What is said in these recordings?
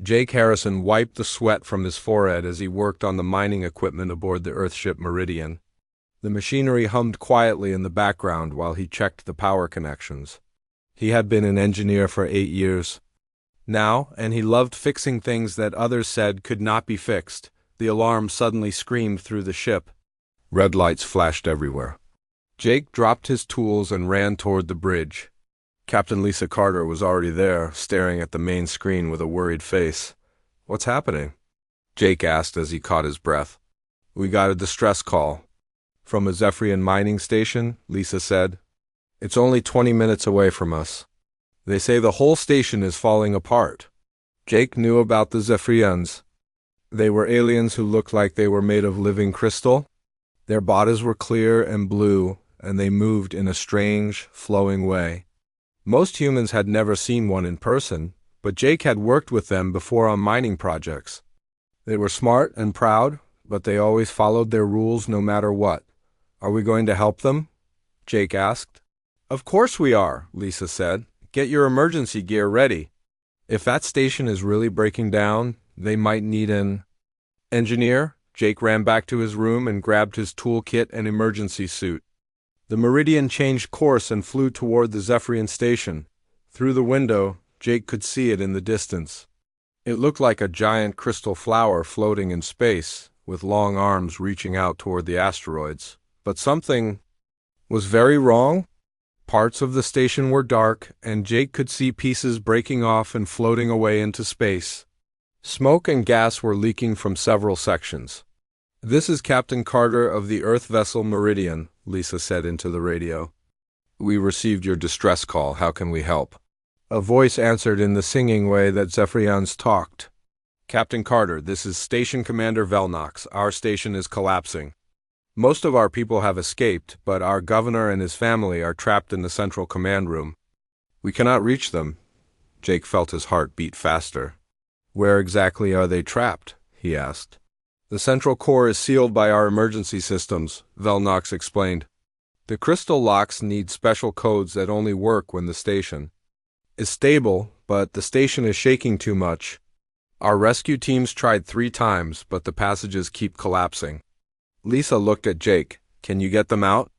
Jake Harrison wiped the sweat from his forehead as he worked on the mining equipment aboard the Earthship Meridian. The machinery hummed quietly in the background while he checked the power connections. He had been an engineer for 8 years now, and he loved fixing things that others said could not be fixed. The alarm suddenly screamed through the ship. Red lights flashed everywhere. Jake dropped his tools and ran toward the bridge. Captain Lisa Carter was already there, staring at the main screen with a worried face. "What's happening?" Jake asked as he caught his breath. "We got a distress call from a Zephyrian mining station," Lisa said. "It's only 20 minutes away from us. They say the whole station is falling apart." Jake knew about the Zephyrians. They were aliens who looked like they were made of living crystal. Their bodies were clear and blue, and they moved in a strange, flowing way. Most humans had never seen one in person, but Jake had worked with them before on mining projects. They were smart and proud, but they always followed their rules no matter what. "Are we going to help them?" Jake asked. "Of course we are," Lisa said. "Get your emergency gear ready. If that station is really breaking down, they might need an engineer." Jake ran back to his room and grabbed his toolkit and emergency suit. The Meridian changed course and flew toward the Zephyrian station. Through the window, Jake could see it in the distance. It looked like a giant crystal flower floating in space, with long arms reaching out toward the asteroids. But something was very wrong. Parts of the station were dark, and Jake could see pieces breaking off and floating away into space. Smoke and gas were leaking from several sections. "This is Captain Carter of the Earth vessel Meridian," Lisa said into the radio. "We received your distress call. How can we help?" A voice answered in the singing way that Zephyrians talked. "Captain Carter, this is Station Commander Velnox. Our station is collapsing. Most of our people have escaped, but our governor and his family are trapped in the central command room. We cannot reach them." Jake felt his heart beat faster. "Where exactly are they trapped?" he asked. "The central core is sealed by our emergency systems," Velnox explained. "The crystal locks need special codes that only work when the station is stable, but the station is shaking too much. Our rescue teams tried 3 times, but the passages keep collapsing." Lisa looked at Jake. "Can you get them out?"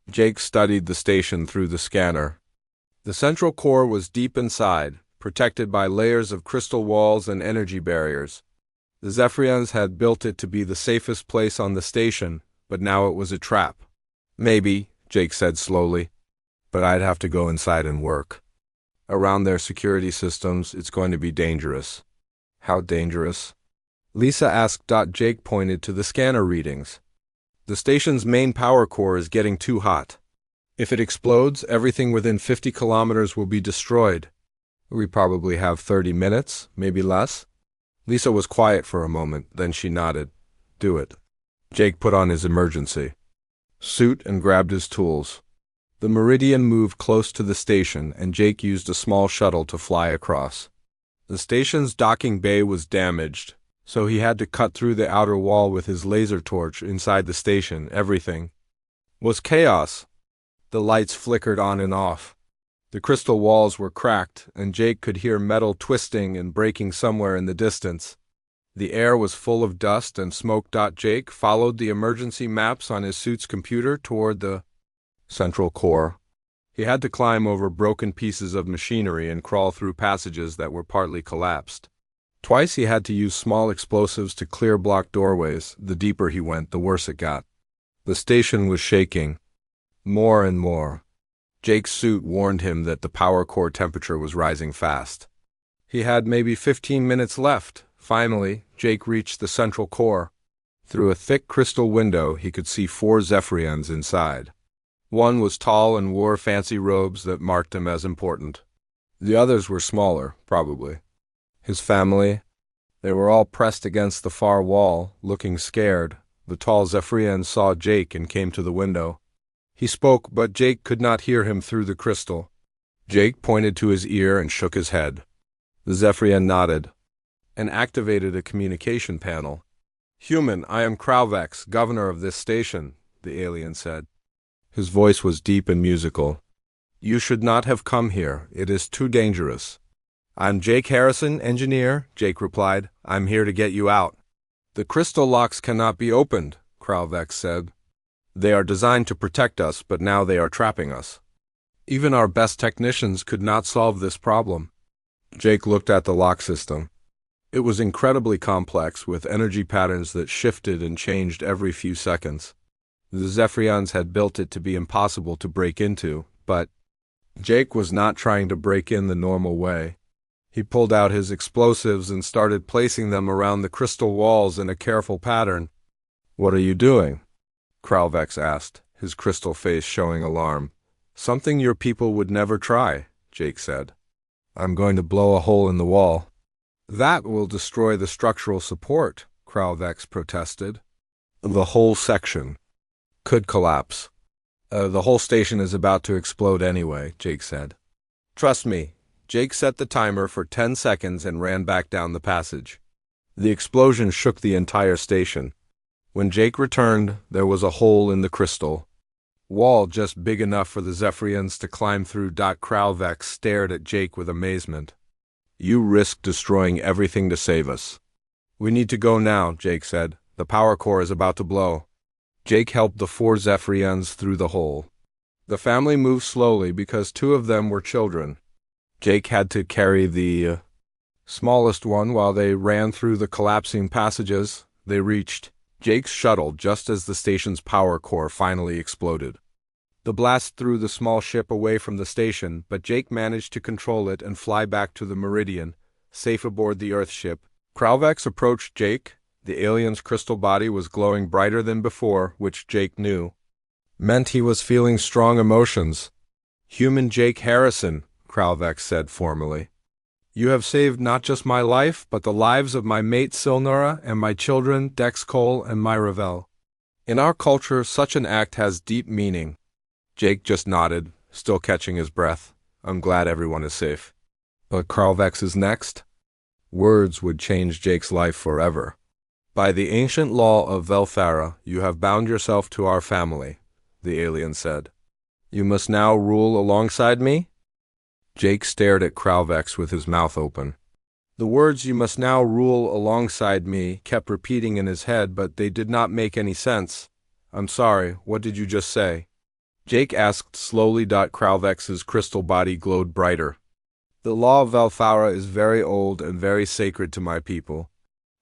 Jake studied the station through the scanner. The central core was deep inside, protected by layers of crystal walls and energy barriers. The Zephyrians had built it to be the safest place on the station, but now it was a trap. "Maybe," Jake said slowly, "but I'd have to go inside and work. Around their security systems, it's going to be dangerous." "How dangerous?" Lisa asked. Jake pointed to the scanner readings. "The station's main power core is getting too hot. If it explodes, everything within 50 kilometers will be destroyed. We probably have 30 minutes, maybe less." Lisa was quiet for a moment, then she nodded. "Do it." Jake put on his emergency suit and grabbed his tools. The Meridian moved close to the station, and Jake used a small shuttle to fly across. The station's docking bay was damaged, so he had to cut through the outer wall with his laser torch. Inside the station, everything was chaos. The lights flickered on and off. The crystal walls were cracked, and Jake could hear metal twisting and breaking somewhere in the distance. The air was full of dust and smoke. Jake followed the emergency maps on his suit's computer toward the central core. He had to climb over broken pieces of machinery and crawl through passages that were partly collapsed. Twice he had to use small explosives to clear blocked doorways. The deeper he went, the worse it got. The station was shaking more and more. Jake's suit warned him that the power core temperature was rising fast. He had maybe 15 minutes left. Finally, Jake reached the central core. Through a thick crystal window, he could see 4 Zephyrians inside. One was tall and wore fancy robes that marked him as important. The others were smaller, probably his family. They were all pressed against the far wall, looking scared. The tall Zephyrian saw Jake and came to the window. He spoke, but Jake could not hear him through the crystal. Jake pointed to his ear and shook his head. The Zephyrian nodded and activated a communication panel. "Human, I am Krauvex, governor of this station," the alien said. His voice was deep and musical. "You should not have come here. It is too dangerous. I'm Jake Harrison, engineer, Jake replied. I'm here to get you out. The crystal locks cannot be opened, Kralvex said. They are designed to protect us, but now they are trapping us. Even our best technicians could not solve this problem. Jake looked at the lock system. It was incredibly complex, with energy patterns that shifted and changed every few seconds. The Zephyrians had built it to be impossible to break into, but Jake was not trying to break in the normal way. He pulled out his explosives and started placing them around the crystal walls in a careful pattern. What are you doing? Kralvex asked, his crystal face showing alarm. Something your people would never try, Jake said. I'm going to blow a hole in the wall. That will destroy the structural support, Kralvex protested. The whole section could collapse. The whole station is about to explode anyway, Jake said. Trust me. Jake set the timer for 10 seconds and ran back down the passage. The explosion shook the entire station. When Jake returned, there was a hole in the crystal wall just big enough for the Zephyrians to climb through. Kralvex stared at Jake with amazement. You risked destroying everything to save us. We need to go now, Jake said. The power core is about to blow. Jake helped the 4 Zephyrians through the hole. The family moved slowly because 2 of them were children. Jake had to carry the smallest one while they ran through the collapsing passages. They reached Jake's shuttle just as the station's power core finally exploded. The blast threw the small ship away from the station, but Jake managed to control it and fly back to the Meridian, safe aboard the Earthship. Kralvex approached Jake. The alien's crystal body was glowing brighter than before, which Jake knew meant he was feeling strong emotions. Human Jake Harrison, Kralvex said formally. You have saved not just my life, but the lives of my mate Silnora and my children Dex Cole and Myravel. In our culture, such an act has deep meaning. Jake just nodded, still catching his breath. I'm glad everyone is safe. But Kralvex is next? Words would change Jake's life forever. By the ancient law of Velthara, you have bound yourself to our family, the alien said. You must now rule alongside me? Jake stared at Kralvex with his mouth open. The words "you must now rule alongside me" kept repeating in his head, but they did not make any sense. I'm sorry, what did you just say? Jake asked slowly. Kralvex's crystal body glowed brighter. The law of Velthara is very old and very sacred to my people.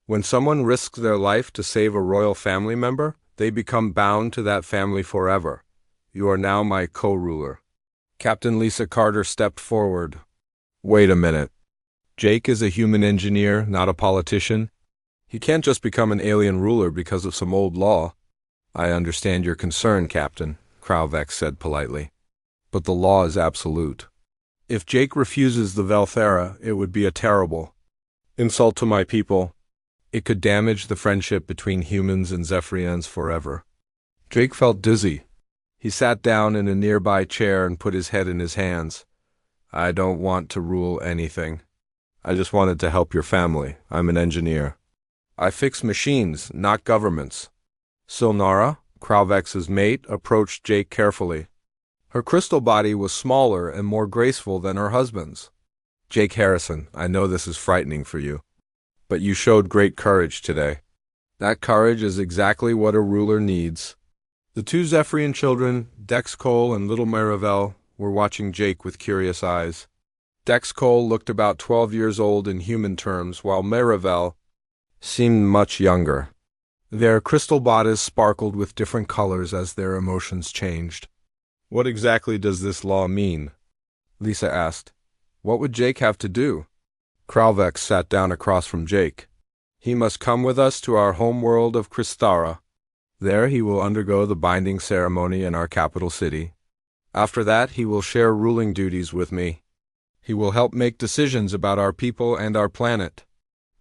When someone risks their life to save a royal family member, they become bound to that family forever. You are now my co-ruler. Captain Lisa Carter stepped forward. Wait a minute. Jake is a human engineer, not a politician. He can't just become an alien ruler because of some old law. I understand your concern, Captain, Kralvex said politely. But the law is absolute. If Jake refuses the Velthara, it would be a terrible insult to my people. It could damage the friendship between humans and Zephyrians forever. Jake felt dizzy. He sat down in a nearby chair and put his head in his hands. I don't want to rule anything. I just wanted to help your family. I'm an engineer. I fix machines, not governments. Silnara, Kralvex's mate, approached Jake carefully. Her crystal body was smaller and more graceful than her husband's. Jake Harrison, I know this is frightening for you, but you showed great courage today. That courage is exactly what a ruler needs. The 2 Zephyrian children, Dex Cole and little Myravel, were watching Jake with curious eyes. Dex Cole looked about 12 years old in human terms, while Myravel seemed much younger. Their crystal bodies sparkled with different colors as their emotions changed. What exactly does this law mean? Lisa asked. What would Jake have to do? Kralvex sat down across from Jake. He must come with us to our home world of Kristara. There he will undergo the binding ceremony in our capital city. After that, he will share ruling duties with me. He will help make decisions about our people and our planet.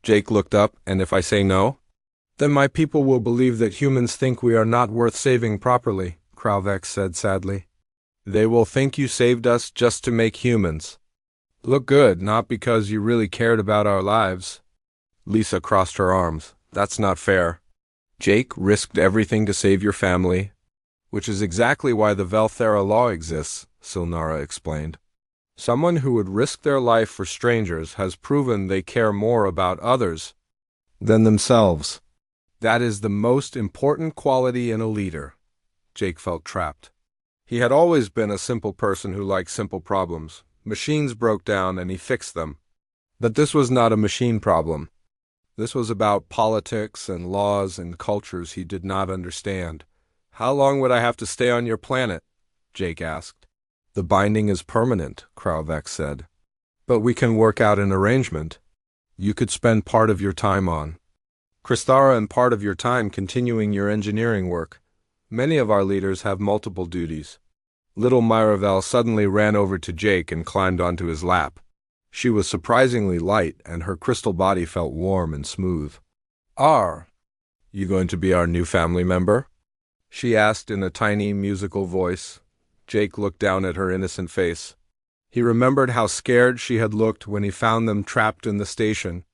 Jake looked up. And if I say no? Then my people will believe that humans think we are not worth saving properly, Kralvex said sadly. They will think you saved us just to make humans look good, not because you really cared about our lives. Lisa crossed her arms. That's not fair. Jake risked everything to save your family, which is exactly why the Velthara law exists, Silnara explained. Someone who would risk their life for strangers has proven they care more about others than themselves. That is the most important quality in a leader. Jake felt trapped. He had always been a simple person who liked simple problems. Machines broke down and he fixed them. But this was not a machine problem. This was about politics and laws and cultures he did not understand. How long would I have to stay on your planet? Jake asked. The binding is permanent, Kralvex said. But we can work out an arrangement. You could spend part of your time on Kristara and part of your time continuing your engineering work. Many of our leaders have multiple duties. Little Myravel suddenly ran over to Jake and climbed onto his lap. She was surprisingly light, and her crystal body felt warm and smooth. You going to be our new family member? She asked in a tiny, musical voice. Jake looked down at her innocent face. He remembered how scared she had looked when he found them trapped in the station.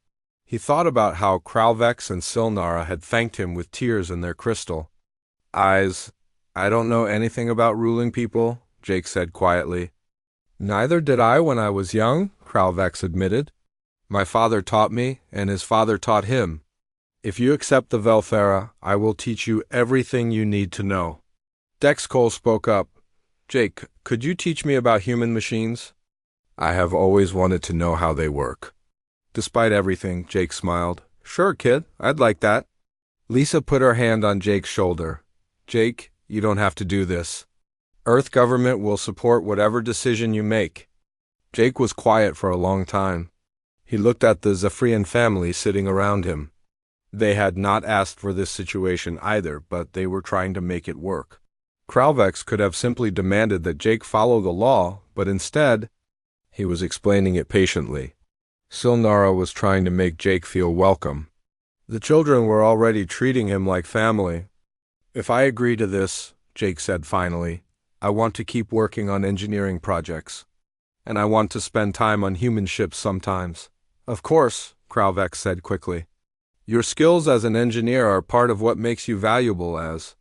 He thought about how Kralvex and Silnara had thanked him with tears in their crystal eyes. I don't know anything about ruling people, Jake said quietly. Neither did I when I was young, Kralvex admitted. My father taught me, and his father taught him. If you accept the Velthera, I will teach you everything you need to know. Dexcole spoke up. Jake, could you teach me about human machines? I have always wanted to know how they work. Despite everything, Jake smiled. Sure, kid, I'd like that. Lisa put her hand on Jake's shoulder. Jake, you don't have to do this. Earth government will support whatever decision you make. Jake was quiet for a long time. He looked at the Zephyrian family sitting around him. They had not asked for this situation either, but they were trying to make it work. Kralvex could have simply demanded that Jake follow the law, but instead, he was explaining it patiently. Silnara was trying to make Jake feel welcome. The children were already treating him like family. If I agree to this, Jake said finally, I want to keep working on engineering projects. And I want to spend time on human ships sometimes. Of course, Kralvex said quickly. Your skills as an engineer are part of what makes you valuable as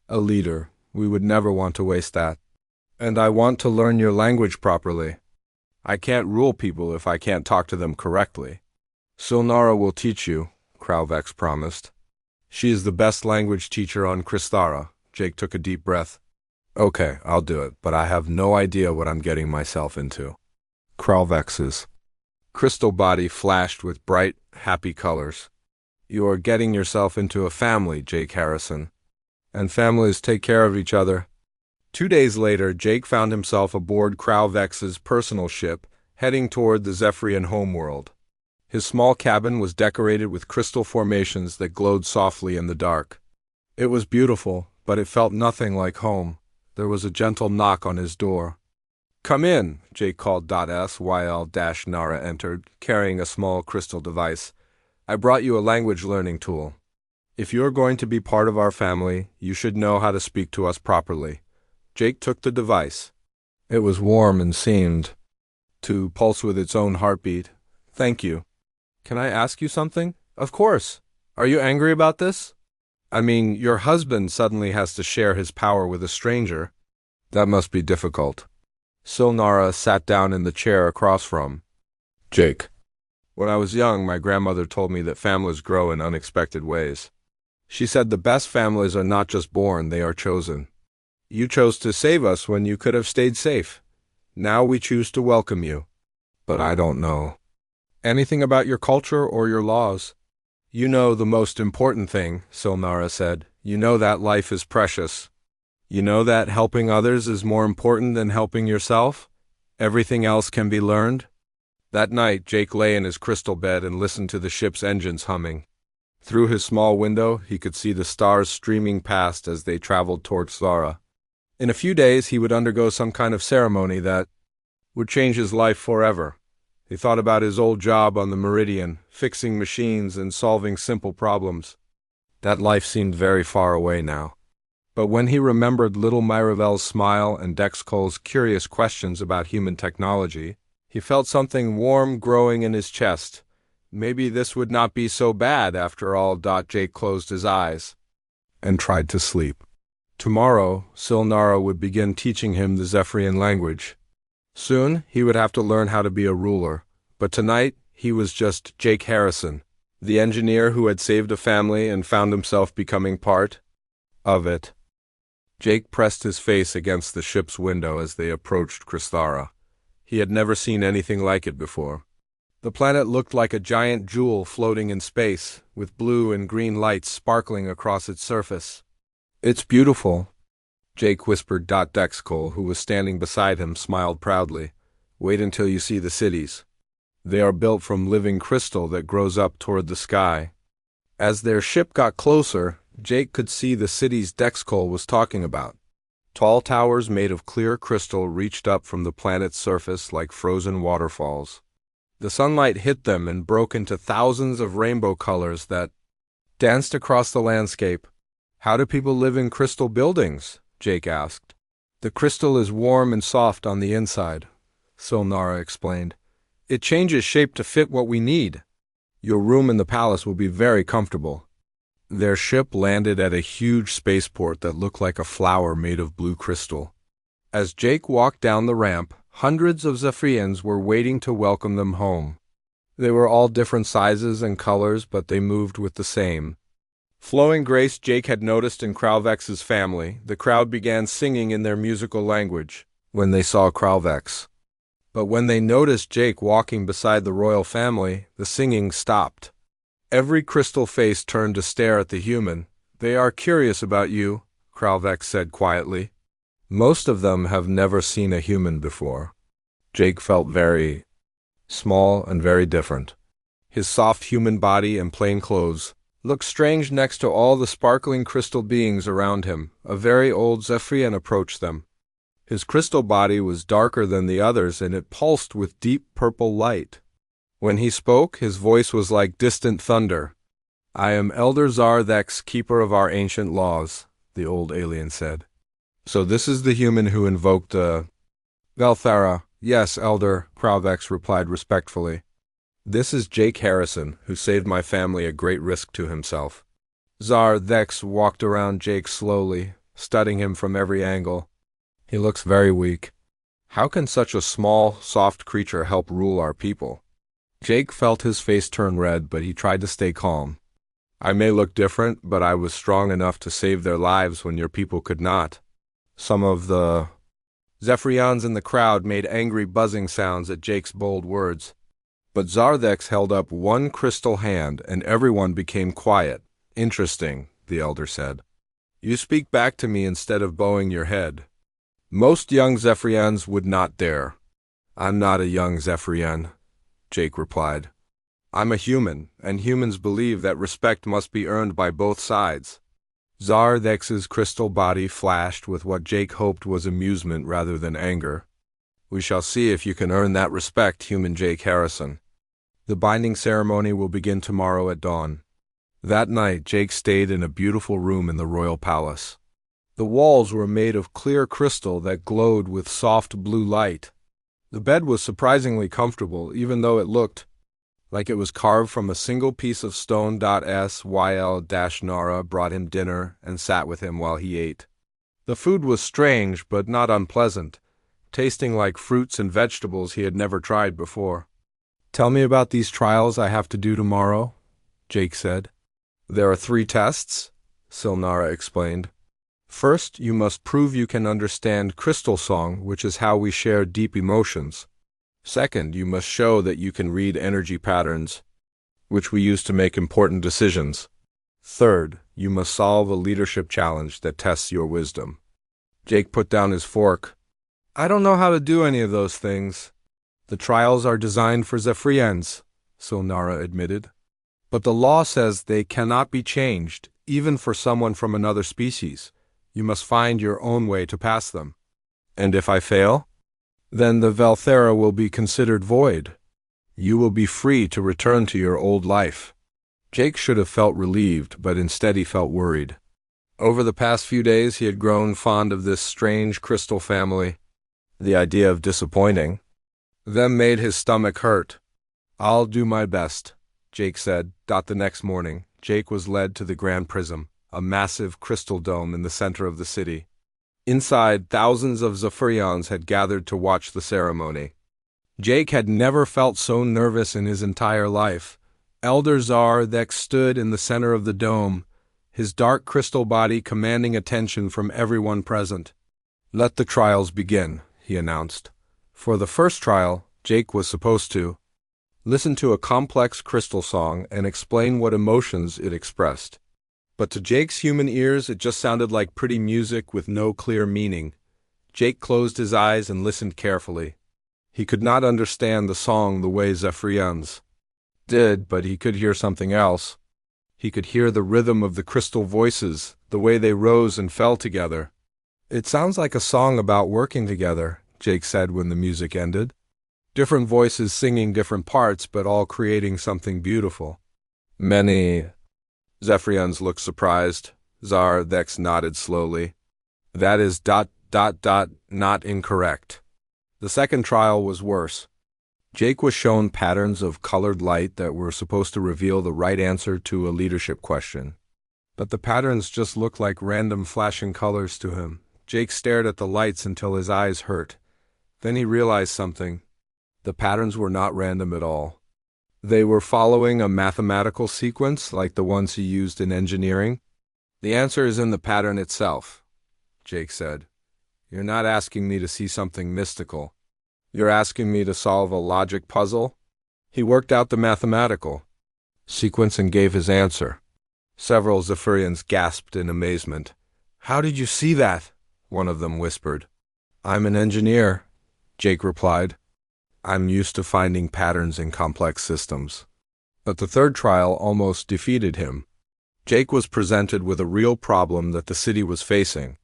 a leader. We would never want to waste that. And I want to learn your language properly. I can't rule people if I can't talk to them correctly. Silnara will teach you, Kralvex promised. She is the best language teacher on Kristara. Jake took a deep breath. Okay, I'll do it, but I have no idea what I'm getting myself into. Kralvex's crystal body flashed with bright, happy colors. You are getting yourself into a family, Jake Harrison. And families take care of each other. 2 days later, Jake found himself aboard Kralvex's personal ship, heading toward the Zephyrian homeworld. His small cabin was decorated with crystal formations that glowed softly in the dark. It was beautiful, but it felt nothing like home. There was a gentle knock on his door. Come in, Jake called. Nara entered, carrying a small crystal device. I brought you a language learning tool. If you're going to be part of our family, you should know how to speak to us properly. Jake took the device. It was warm and seemed to pulse with its own heartbeat. Thank you. Can I ask you something? Of course. Are you angry about this? I mean, your husband suddenly has to share his power with a stranger. That must be difficult. Silnara sat down in the chair across from Jake. When I was young, my grandmother told me that families grow in unexpected ways. She said the best families are not just born, they are chosen. You chose to save us when you could have stayed safe. Now we choose to welcome you. But I don't know anything about your culture or your laws. You know the most important thing, Silnara said. You know that life is precious. You know that helping others is more important than helping yourself. Everything else can be learned. That night, Jake lay in his crystal bed and listened to the ship's engines humming. Through his small window, he could see the stars streaming past as they traveled toward Zara. In a few days, he would undergo some kind of ceremony that would change his life forever. He thought about his old job on the Meridian, fixing machines and solving simple problems. That life seemed very far away now. But when he remembered little Myravel's smile and Dexcole's curious questions about human technology, he felt something warm growing in his chest. Maybe this would not be so bad after all. Jake closed his eyes and tried to sleep. Tomorrow, Silnara would begin teaching him the Zephyrian language. Soon, he would have to learn how to be a ruler, but tonight, he was just Jake Harrison, the engineer who had saved a family and found himself becoming part of it. Jake pressed his face against the ship's window as they approached Kristara. He had never seen anything like it before. The planet looked like a giant jewel floating in space, with blue and green lights sparkling across its surface. "It's beautiful," Jake whispered. Dexcol, who was standing beside him, smiled proudly. "Wait until you see the cities. They are built from living crystal that grows up toward the sky." As their ship got closer, Jake could see the cities Dexcol was talking about. Tall towers made of clear crystal reached up from the planet's surface like frozen waterfalls. The sunlight hit them and broke into thousands of rainbow colors that danced across the landscape. "How do people live in crystal buildings?" Jake asked. "The crystal is warm and soft on the inside," Silnara explained. "It changes shape to fit what we need. Your room in the palace will be very comfortable." Their ship landed at a huge spaceport that looked like a flower made of blue crystal. As Jake walked down the ramp, hundreds of Zephyrians were waiting to welcome them home. They were all different sizes and colors, but they moved with the same flowing grace Jake had noticed in Kralvex's family. The crowd began singing in their musical language when they saw Kralvex. But when they noticed Jake walking beside the royal family, the singing stopped. Every crystal face turned to stare at the human. "They are curious about you," Kralvex said quietly. "Most of them have never seen a human before." Jake felt very small and very different. His soft human body and plain clothes looked strange next to all the sparkling crystal beings around him. A very old Zephyrian approached them. His crystal body was darker than the others, and it pulsed with deep purple light. When he spoke, his voice was like distant thunder. "I am Elder Zarthex, keeper of our ancient laws," the old alien said. "So this is the human who invoked Velthara." "Yes, Elder," Kralvex replied respectfully. "This is Jake Harrison, who saved my family at great risk to himself." Zarthex walked around Jake slowly, studying him from every angle. "He looks very weak. How can such a small, soft creature help rule our people?" Jake felt his face turn red, but he tried to stay calm. "I may look different, but I was strong enough to save their lives when your people could not." Some of the Zephyrians in the crowd made angry buzzing sounds at Jake's bold words. But Zarthex held up one crystal hand, and everyone became quiet. "Interesting," the elder said. "You speak back to me instead of bowing your head. Most young Zephyrians would not dare." "I'm not a young Zephyrian," Jake replied. "I'm a human, and humans believe that respect must be earned by both sides." Zarthex's crystal body flashed with what Jake hoped was amusement rather than anger. "We shall see if you can earn that respect, human Jake Harrison. The binding ceremony will begin tomorrow at dawn." That night, Jake stayed in a beautiful room in the royal palace. The walls were made of clear crystal that glowed with soft blue light. The bed was surprisingly comfortable, even though it looked like it was carved from a single piece of stone. Syl-Nara brought him dinner and sat with him while he ate. The food was strange but not unpleasant, tasting like fruits and vegetables he had never tried before. "Tell me about these trials I have to do tomorrow," Jake said. "There are 3 tests," Syl-Nara explained. "First, you must prove you can understand crystal song, which is how we share deep emotions. Second, you must show that you can read energy patterns, which we use to make important decisions. Third, you must solve a leadership challenge that tests your wisdom." Jake put down his fork. "I don't know how to do any of those things." "The trials are designed for Zephyrians," Syl-Nara admitted. "But the law says they cannot be changed, even for someone from another species. You must find your own way to pass them." "And if I fail?" "Then the Velthara will be considered void. You will be free to return to your old life." Jake should have felt relieved, but instead he felt worried. Over the past few days he had grown fond of this strange crystal family. The idea of disappointing them made his stomach hurt. "I'll do my best," Jake said. The next morning, Jake was led to the Grand Prism, a massive crystal dome in the center of the city. Inside, thousands of Zephyrians had gathered to watch the ceremony. Jake had never felt so nervous in his entire life. Elder Tsar Thex stood in the center of the dome, his dark crystal body commanding attention from everyone present. "Let the trials begin," he announced. For the first trial, Jake was supposed to listen to a complex crystal song and explain what emotions it expressed. But to Jake's human ears, it just sounded like pretty music with no clear meaning. Jake closed his eyes and listened carefully. He could not understand the song the way Zephyrians did, but he could hear something else. He could hear the rhythm of the crystal voices, the way they rose and fell together. "It sounds like a song about working together," Jake said when the music ended. "Different voices singing different parts, but all creating something beautiful." Many Zephyrians looked surprised. Tsar Thex nodded slowly. "That is ... not incorrect." The second trial was worse. Jake was shown patterns of colored light that were supposed to reveal the right answer to a leadership question. But the patterns just looked like random flashing colors to him. Jake stared at the lights until his eyes hurt. Then he realized something. The patterns were not random at all. They were following a mathematical sequence like the ones he used in engineering. "The answer is in the pattern itself," Jake said. "You're not asking me to see something mystical. You're asking me to solve a logic puzzle?" He worked out the mathematical sequence and gave his answer. Several Zephyrians gasped in amazement. "How did you see that?" one of them whispered. "I'm an engineer," Jake replied. "I'm used to finding patterns in complex systems." But the third trial almost defeated him. Jake was presented with a real problem that the city was facing.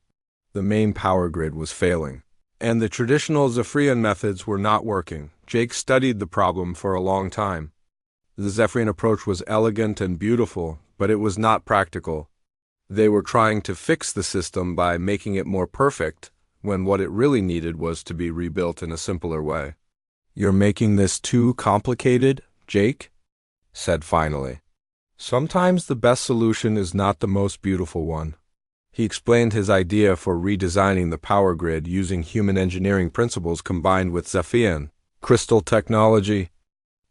The main power grid was failing, and the traditional Zephyrian methods were not working. Jake studied the problem for a long time. The Zephyrian approach was elegant and beautiful, but it was not practical. They were trying to fix the system by making it more perfect, when what it really needed was to be rebuilt in a simpler way. "You're making this too complicated, Jake?" said finally. "Sometimes the best solution is not the most beautiful one." He explained his idea for redesigning the power grid using human engineering principles combined with Zephyrian crystal technology.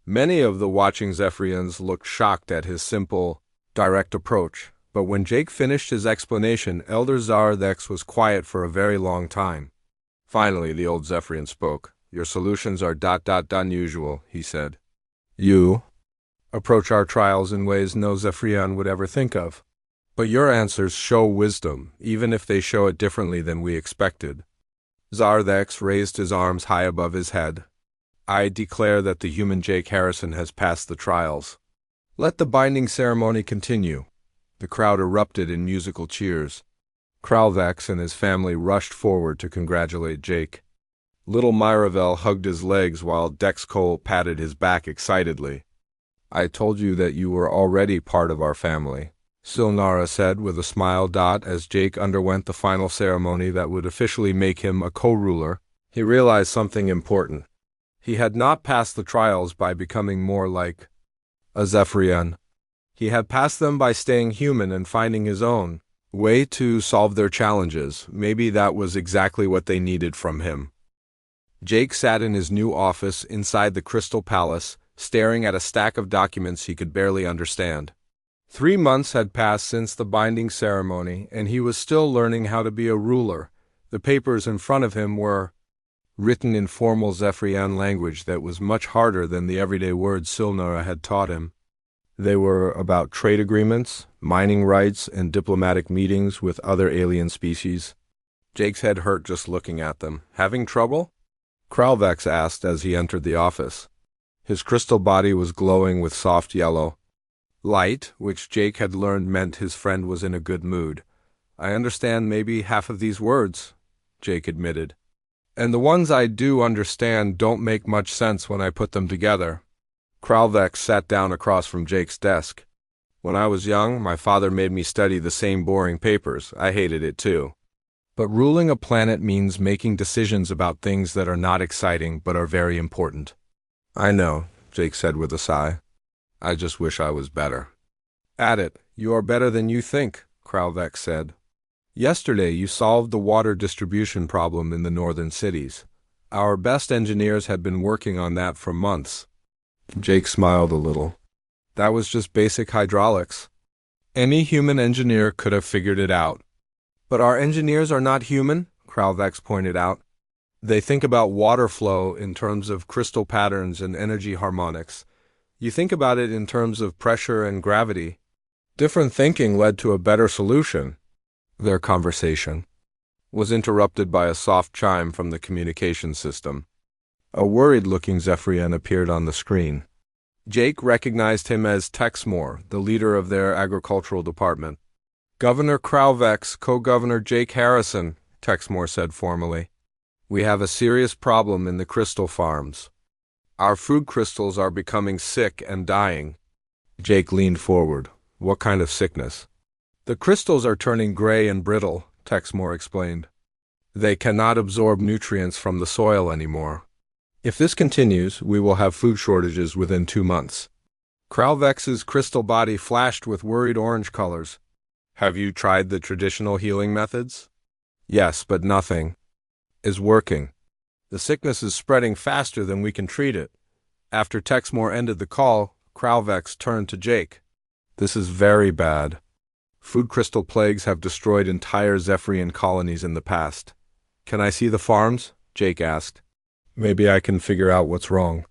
Many of the watching Zephyrians looked shocked at his simple, direct approach, but when Jake finished his explanation, Elder Tsar Thex was quiet for a very long time. Finally, the old Zephyrian spoke. "Your solutions are ... unusual," he said. "You approach our trials in ways no Zephyrian would ever think of. But your answers show wisdom, even if they show it differently than we expected." Tsar Thex raised his arms high above his head. "I declare that the human Jake Harrison has passed the trials. Let the binding ceremony continue." The crowd erupted in musical cheers. Kralvex and his family rushed forward to congratulate Jake. Little Myravel hugged his legs while Dex Cole patted his back excitedly. "I told you that you were already part of our family," Silnara said with a smile. As Jake underwent the final ceremony that would officially make him a co-ruler, he realized something important. He had not passed the trials by becoming more like a Zephyrian. He had passed them by staying human and finding his own way to solve their challenges. Maybe that was exactly what they needed from him. Jake sat in his new office inside the Crystal Palace, staring at a stack of documents he could barely understand. 3 months had passed since the binding ceremony, and he was still learning how to be a ruler. The papers in front of him were written in formal Zephyrian language that was much harder than the everyday words Silnara had taught him. They were about trade agreements, mining rights, and diplomatic meetings with other alien species. Jake's head hurt just looking at them. "Having trouble?" Kralvex asked as he entered the office. His crystal body was glowing with soft yellow light, which Jake had learned meant his friend was in a good mood. "I understand maybe half of these words," Jake admitted. "And the ones I do understand don't make much sense when I put them together." Kralvex sat down across from Jake's desk. "When I was young, my father made me study the same boring papers. I hated it too. But ruling a planet means making decisions about things that are not exciting but are very important." "I know," Jake said with a sigh. "I just wish I was better." "At it. You are better than you think," Kralvex said. Yesterday you solved the water distribution problem in the northern cities. Our best engineers had been working on that for months. Jake smiled a little. That was just basic hydraulics. Any human engineer could have figured it out. But our engineers are not human, Kralvex pointed out. They think about water flow in terms of crystal patterns and energy harmonics. You think about it in terms of pressure and gravity. Different thinking led to a better solution. Their conversation was interrupted by a soft chime from the communication system. A worried-looking Zephyrian appeared on the screen. Jake recognized him as Texmore, the leader of their agricultural department. Governor Kralvex, co-governor Jake Harrison, Texmore said formally. We have a serious problem in the crystal farms. Our food crystals are becoming sick and dying. Jake leaned forward. What kind of sickness? The crystals are turning gray and brittle, Texmore explained. They cannot absorb nutrients from the soil anymore. If this continues, we will have food shortages within 2 months. Kralvex's crystal body flashed with worried orange colors. Have you tried the traditional healing methods? Yes, but nothing is working. The sickness is spreading faster than we can treat it. After Texmore ended the call, Kralvex turned to Jake. This is very bad. Food crystal plagues have destroyed entire Zephyrian colonies in the past. Can I see the farms? Jake asked. Maybe I can figure out what's wrong.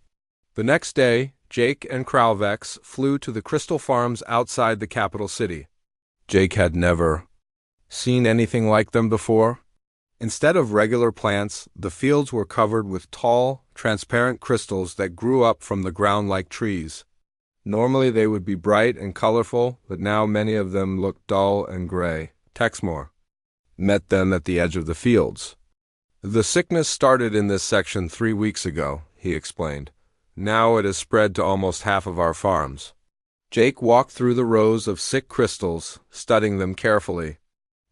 The next day, Jake and Kralvex flew to the crystal farms outside the capital city. Jake had never seen anything like them before. Instead of regular plants, the fields were covered with tall, transparent crystals that grew up from the ground like trees. Normally they would be bright and colorful, but now many of them looked dull and gray. Texmore met them at the edge of the fields. The sickness started in this section 3 weeks ago, he explained. Now it has spread to almost half of our farms. Jake walked through the rows of sick crystals, studying them carefully.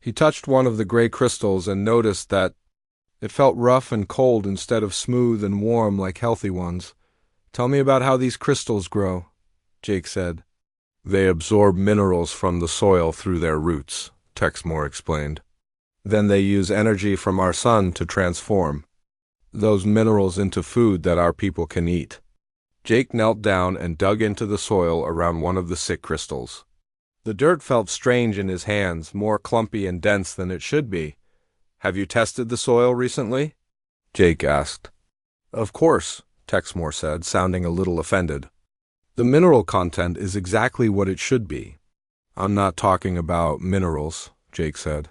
He touched one of the gray crystals and noticed that it felt rough and cold instead of smooth and warm like healthy ones. Tell me about how these crystals grow, Jake said. They absorb minerals from the soil through their roots, Texmore explained. Then they use energy from our sun to transform those minerals into food that our people can eat. Jake knelt down and dug into the soil around one of the sick crystals. The dirt felt strange in his hands, more clumpy and dense than it should be. Have you tested the soil recently? Jake asked. Of course, Texmore said, sounding a little offended. The mineral content is exactly what it should be. I'm not talking about minerals, Jake said.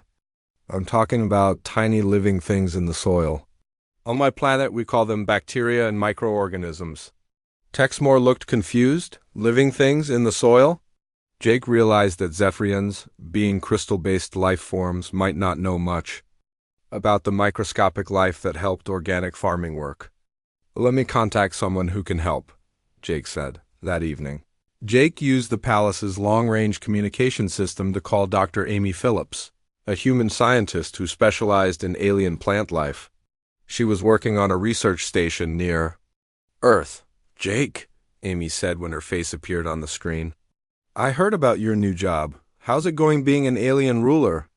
I'm talking about tiny living things in the soil. On my planet, we call them bacteria and microorganisms. Texmore looked confused. Living things in the soil? Jake realized that Zephyrians, being crystal-based life forms, might not know much about the microscopic life that helped organic farming work. Let me contact someone who can help, Jake said, that evening. Jake used the palace's long-range communication system to call Dr. Amy Phillips, a human scientist who specialized in alien plant life. She was working on a research station near Earth. Jake, Amy said when her face appeared on the screen. I heard about your new job. How's it going being an alien ruler?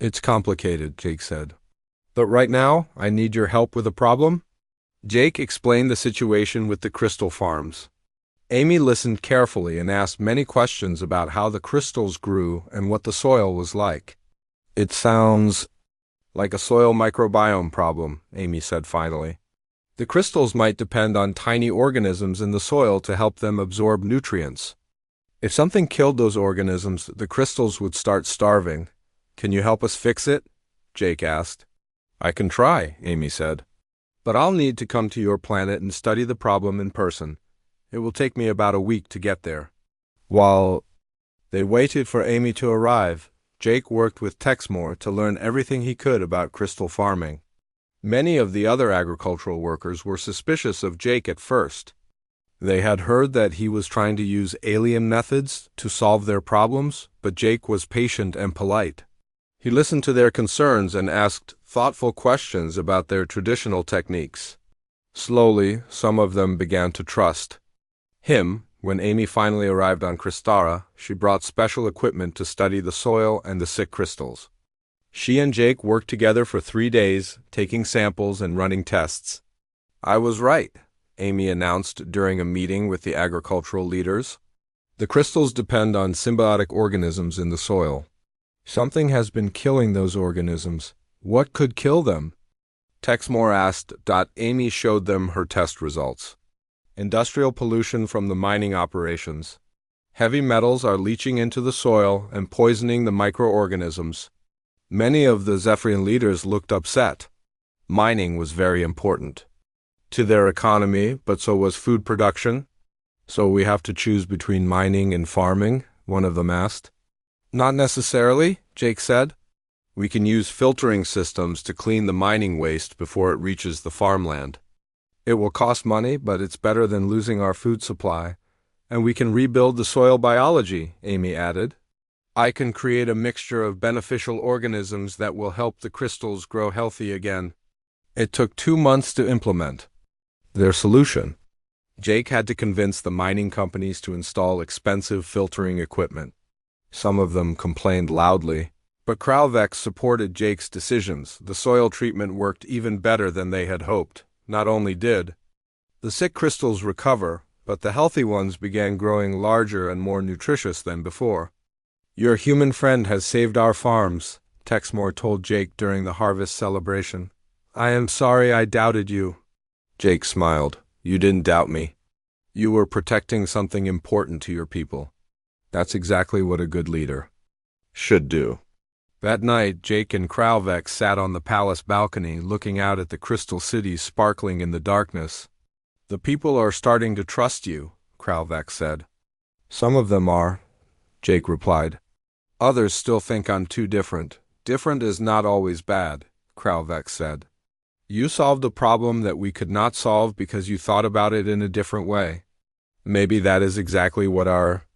It's complicated, Jake said. But right now, I need your help with a problem. Jake explained the situation with the crystal farms. Amy listened carefully and asked many questions about how the crystals grew and what the soil was like. It sounds like a soil microbiome problem, Amy said finally. The crystals might depend on tiny organisms in the soil to help them absorb nutrients. If something killed those organisms, the crystals would start starving. Can you help us fix it? Jake asked. I can try, Amy said. But I'll need to come to your planet and study the problem in person. It will take me about a week to get there. While they waited for Amy to arrive, Jake worked with Texmore to learn everything he could about crystal farming. Many of the other agricultural workers were suspicious of Jake at first. They had heard that he was trying to use alien methods to solve their problems, but Jake was patient and polite. He listened to their concerns and asked thoughtful questions about their traditional techniques. Slowly, some of them began to trust him. When Amy finally arrived on Crystara, she brought special equipment to study the soil and the sick crystals. She and Jake worked together for 3 days, taking samples and running tests. I was right, Amy announced during a meeting with the agricultural leaders. The crystals depend on symbiotic organisms in the soil. Something has been killing those organisms. What could kill them? Texmore asked. Amy showed them her test results. Industrial pollution from the mining operations. Heavy metals are leaching into the soil and poisoning the microorganisms. Many of the Zephyrian leaders looked upset. Mining was very important to their economy, but so was food production. So we have to choose between mining and farming, one of them asked. Not necessarily, Jake said. We can use filtering systems to clean the mining waste before it reaches the farmland. It will cost money, but it's better than losing our food supply. And we can rebuild the soil biology, Amy added. I can create a mixture of beneficial organisms that will help the crystals grow healthy again. It took 2 months to implement their solution. Jake had to convince the mining companies to install expensive filtering equipment. Some of them complained loudly, but Kralvex supported Jake's decisions. The soil treatment worked even better than they had hoped. Not only did the sick crystals recover, but the healthy ones began growing larger and more nutritious than before. Your human friend has saved our farms, Texmore told Jake during the harvest celebration. I am sorry I doubted you. Jake smiled. You didn't doubt me. You were protecting something important to your people. That's exactly what a good leader should do. That night, Jake and Kralvex sat on the palace balcony looking out at the crystal cities sparkling in the darkness. The people are starting to trust you, Kralvex said. Some of them are, Jake replied. Others still think I'm too different. Different is not always bad, Kralvex said. You solved a problem that we could not solve because you thought about it in a different way. Maybe that is exactly what our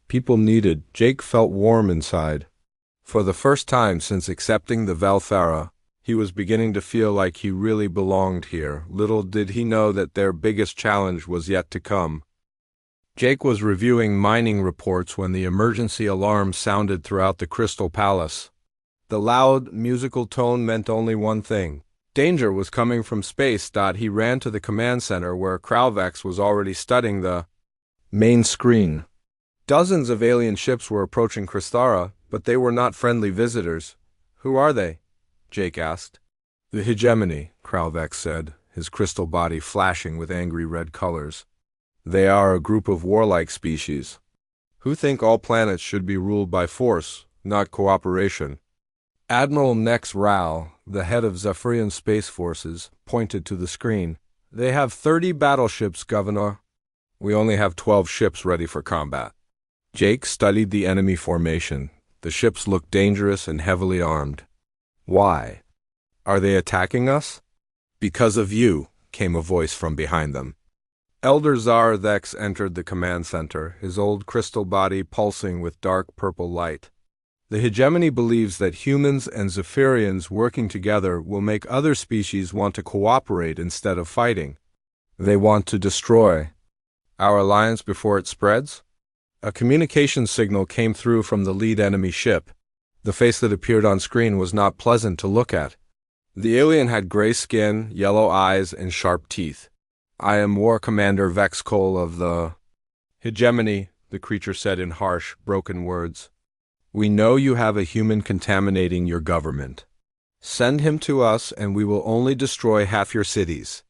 people needed. Jake felt warm inside. For the first time since accepting the Velthara, he was beginning to feel like he really belonged here. Little did he know that their biggest challenge was yet to come. Jake was reviewing mining reports when the emergency alarm sounded throughout the Crystal Palace. The loud, musical tone meant only one thing. Danger was coming from space. He ran to the command center where Kralvex was already studying the main screen. Dozens of alien ships were approaching Crystara, but they were not friendly visitors. Who are they? Jake asked. The Hegemony, Kralvex said, his crystal body flashing with angry red colors. They are a group of warlike species who think all planets should be ruled by force, not cooperation. Admiral Nex Rao, the head of Zephyrian Space Forces, pointed to the screen. They have 30 battleships, Governor. We only have 12 ships ready for combat. Jake studied the enemy formation. The ships looked dangerous and heavily armed. Why? Are they attacking us? Because of you, came a voice from behind them. Elder Zarthex entered the command center, his old crystal body pulsing with dark purple light. The hegemony believes that humans and Zephyrians working together will make other species want to cooperate instead of fighting. They want to destroy our alliance before it spreads? A communication signal came through from the lead enemy ship. The face that appeared on screen was not pleasant to look at. The alien had gray skin, yellow eyes, and sharp teeth. I am War Commander Vexcol of the Hegemony, the creature said in harsh, broken words. We know you have a human contaminating your government. Send him to us and we will only destroy half your cities.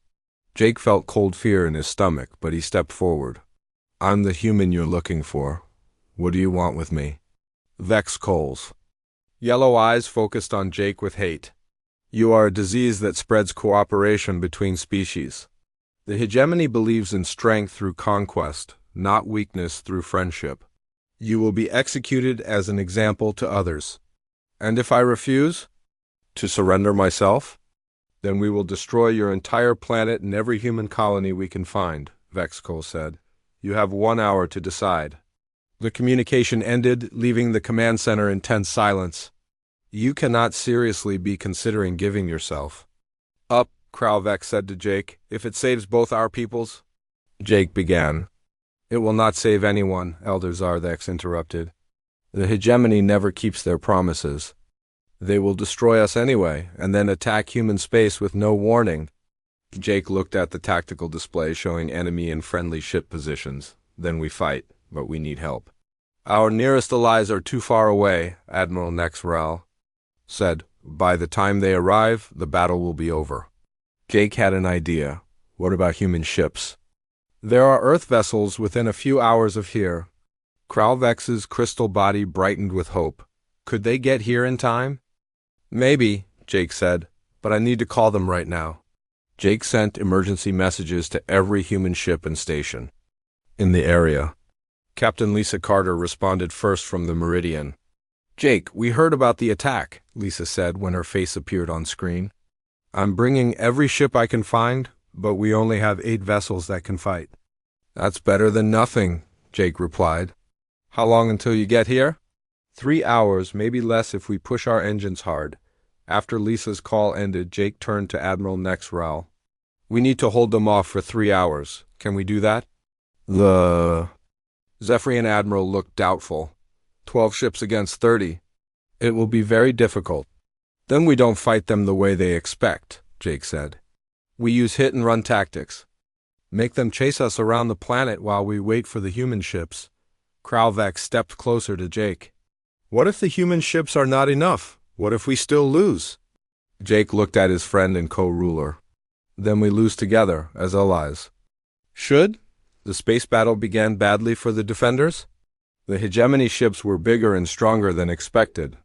Jake felt cold fear in his stomach, but he stepped forward. I'm the human you're looking for. What do you want with me? Vexcol's yellow eyes focused on Jake with hate. You are a disease that spreads cooperation between species. The hegemony believes in strength through conquest, not weakness through friendship. You will be executed as an example to others. And if I refuse to surrender myself, then we will destroy your entire planet and every human colony we can find, Vexcol said. You have 1 hour to decide. The communication ended, leaving the command center in tense silence. You cannot seriously be considering giving yourself up, Kralvex said to Jake, if it saves both our peoples. Jake began. It will not save anyone, Elder Zarthex interrupted. The hegemony never keeps their promises. They will destroy us anyway, and then attack human space with no warning. Jake looked at the tactical display showing enemy and friendly ship positions. Then we fight, but we need help. Our nearest allies are too far away, Admiral Nexrel said. By the time they arrive, the battle will be over. Jake had an idea. What about human ships? There are Earth vessels within a few hours of here. Kralvex's crystal body brightened with hope. Could they get here in time? Maybe, Jake said, but I need to call them right now. Jake sent emergency messages to every human ship and station in the area. Captain Lisa Carter responded first from the Meridian. Jake, we heard about the attack, Lisa said when her face appeared on screen. I'm bringing every ship I can find, but we only have 8 vessels that can fight. That's better than nothing, Jake replied. How long until you get here? 3 hours, maybe less if we push our engines hard. After Lisa's call ended, Jake turned to Admiral Nexrel. We need to hold them off for 3 hours. Can we do that? The Zephyrian Admiral looked doubtful. 12 ships against 30. It will be very difficult. Then we don't fight them the way they expect, Jake said. We use hit-and-run tactics. Make them chase us around the planet while we wait for the human ships. Kralvex stepped closer to Jake. What if the human ships are not enough? What if we still lose? Jake looked at his friend and co-ruler. Then we lose together, as allies. Should the space battle began badly for the defenders? The hegemony ships were bigger and stronger than expected.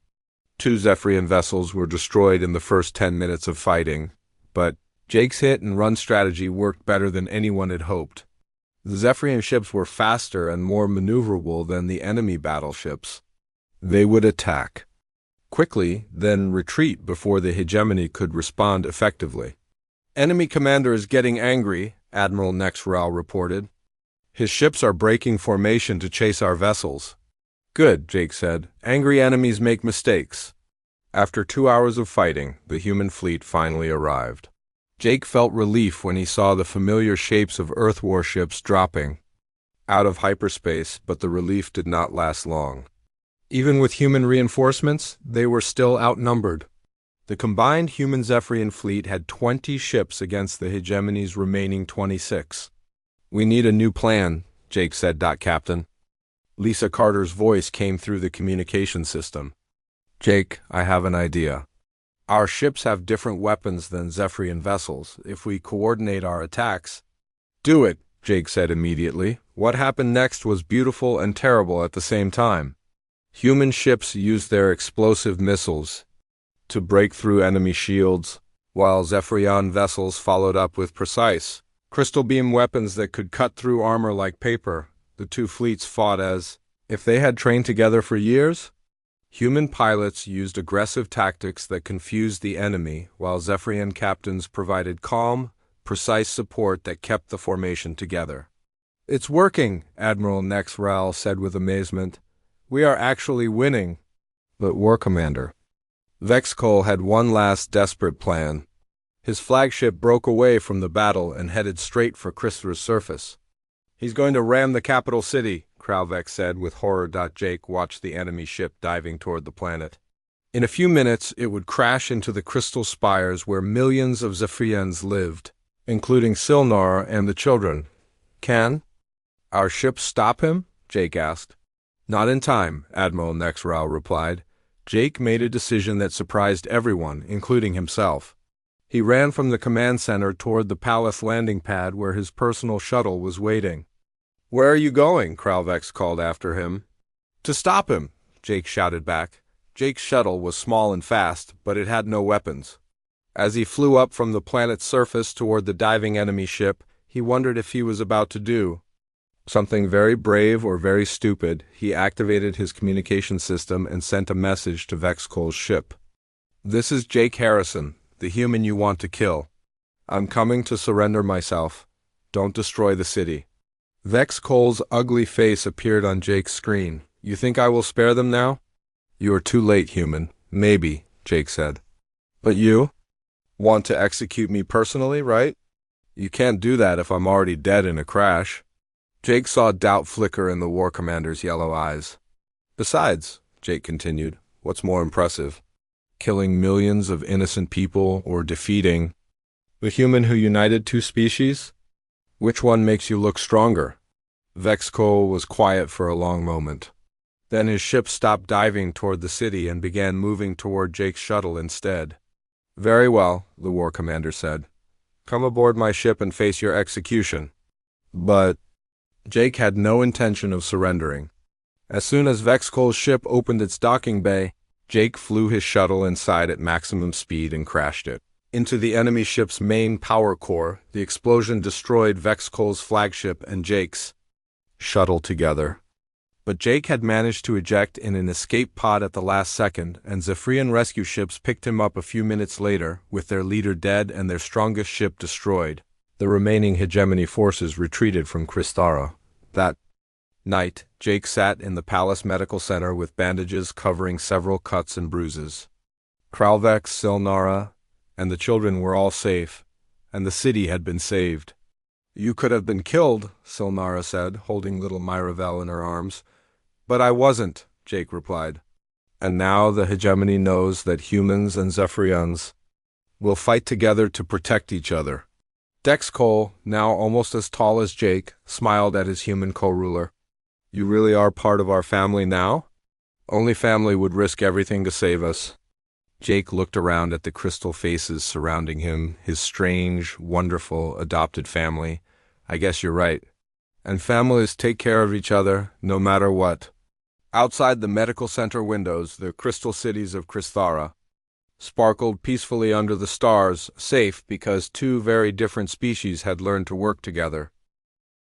2 Zephyrian vessels were destroyed in the first 10 minutes of fighting, but Jake's hit-and-run strategy worked better than anyone had hoped. The Zephyrian ships were faster and more maneuverable than the enemy battleships. They would attack quickly, then retreat before the hegemony could respond effectively. Enemy commander is getting angry, Admiral Nexrel reported. His ships are breaking formation to chase our vessels. Good, Jake said. Angry enemies make mistakes. After 2 hours of fighting, the human fleet finally arrived. Jake felt relief when he saw the familiar shapes of Earth warships dropping out of hyperspace, but the relief did not last long. Even with human reinforcements, they were still outnumbered. The combined human Zephyrian fleet had 20 ships against the hegemony's remaining 26. We need a new plan, Jake said, Captain. Lisa Carter's voice came through the communication system. Jake, I have an idea. Our ships have different weapons than Zephyrian vessels. If we coordinate our attacks... Do it, Jake said immediately. What happened next was beautiful and terrible at the same time. Human ships used their explosive missiles to break through enemy shields, while Zephyrian vessels followed up with precise crystal beam weapons that could cut through armor like paper. The 2 fleets fought as if they had trained together for years. Human pilots used aggressive tactics that confused the enemy, while Zephyrian captains provided calm, precise support that kept the formation together. It's working, Admiral Nexrel said with amazement. We are actually winning. But War Commander Vexcol had one last desperate plan. His flagship broke away from the battle and headed straight for Christopher's surface. He's going to ram the capital city, Kralvex said with horror. Jake watched the enemy ship diving toward the planet. In a few minutes, it would crash into the crystal spires where millions of Zephyrians lived, including Silnar and the children. Can our ship stop him? Jake asked. Not in time, Admiral Nexrel replied. Jake made a decision that surprised everyone, including himself. He ran from the command center toward the palace landing pad where his personal shuttle was waiting. Where are you going? Kralvex called after him. To stop him, Jake shouted back. Jake's shuttle was small and fast, but it had no weapons. As he flew up from the planet's surface toward the diving enemy ship, he wondered if he was about to do something very brave or very stupid. He activated his communication system and sent a message to Vexcol's ship. This is Jake Harrison, the human you want to kill. I'm coming to surrender myself. Don't destroy the city. Vexcol's ugly face appeared on Jake's screen. You think I will spare them now? You are too late, human. Maybe, Jake said. But you want to execute me personally, right? You can't do that if I'm already dead in a crash. Jake saw doubt flicker in the War Commander's yellow eyes. Besides, Jake continued, what's more impressive? killing millions of innocent people or defeating the human who united two species? Which one makes you look stronger? Vexcol was quiet for a long moment. Then his ship stopped diving toward the city and began moving toward Jake's shuttle instead. Very well, the war commander said. Come aboard my ship and face your execution. But Jake had no intention of surrendering. As soon as Vexcol's ship opened its docking bay, Jake flew his shuttle inside at maximum speed and crashed it into the enemy ship's main power core. The explosion destroyed Vexcol's flagship and Jake's shuttle together. But Jake had managed to eject in an escape pod at the last second, and Zephyrian rescue ships picked him up a few minutes later, with their leader dead and their strongest ship destroyed. The remaining hegemony forces retreated from Kristara. That night, Jake sat in the palace medical center with bandages covering several cuts and bruises. Kralvex, Silnara, and the children were all safe, and the city had been saved. You could have been killed, Silnara said, holding little Myravel in her arms. But I wasn't, Jake replied. And now the hegemony knows that humans and Zephyrians will fight together to protect each other. Dexcol, now almost as tall as Jake, smiled at his human co-ruler. You really are part of our family now? Only family would risk everything to save us. Jake looked around at the crystal faces surrounding him, his strange, wonderful, adopted family. I guess you're right. And families take care of each other, no matter what. Outside the medical center windows, the crystal cities of Kristara sparkled peacefully under the stars, safe because two very different species had learned to work together.